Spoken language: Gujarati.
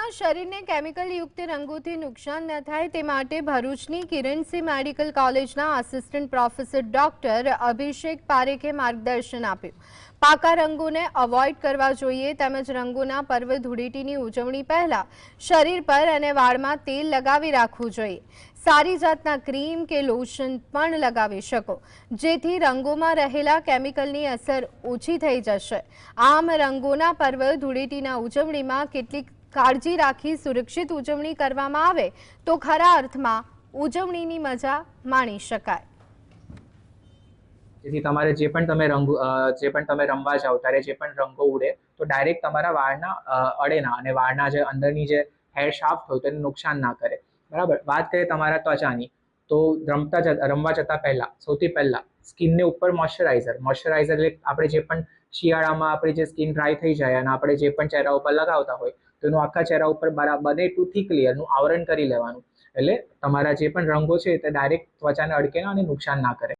શિયાળામાં શરીરને કેમિકલ યુક્ત રંગોથી નુકસાન ન થાય તે માટે ભરૂચની કિરણસી મેડિકલ કોલેજના આસિસ્ટન્ટ પ્રોફેસર ડોક્ટર અભિષેક પારેખે માર્ગદર્શન આપ્યું। પાકા રંગોને અવોઇડ કરવા જોઈએ તેમજ રંગોના પર્વ ધૂળેટીની ઉજવણી પહેલા શરીર પર અને વાળમાં તેલ લગાવી રાખવું જોઈએ। સારી જાતના ક્રીમ કે લોશન પણ લગાવી શકો જેથી રંગોમાં રહેલા કેમિકલની અસર ઓછી થઈ જશે। આમ રંગોના પર્વ ધૂળેટીના ઉજવણીમાં કેટલીક કાળજી રાખી સુરક્ષિત ઉજવણી કરવામાં આવે તો ખરા અર્થમાં ઉજવણીની મજા માણી શકાય। જેથી તમારે જે પણ તમે રમવા જાઓ ત્યારે જે પણ રંગો ઉડે તો ડાયરેક્ટ તમારા વાળના અડે ના અને વાળના જે અંદરની જે હેર શાફ્ટ હોય તેને નુકસાન ના કરે, બરાબર। વાત કરીએ તમારા ત્વચાની તો રમવા જતા પહેલા સૌથી પહેલા સ્કિનને ઉપર મોઇશ્ચરાઇઝર એટલે આપણે જે પણ શિયાળામાં આપણી જે સ્કિન ડ્રાય થઈ જાય અને આપણે જે પણ ચહેરા ઉપર લગાવતા હોય તો એનું આખા ચહેરા ઉપર બને એટલું થીક લેયરનું આવરણ કરી લેવાનું, એટલે તમારા જે પણ રંગો છે તે ડાયરેક્ટ ત્વચાને અડકે ના અને નુકસાન ના કરે।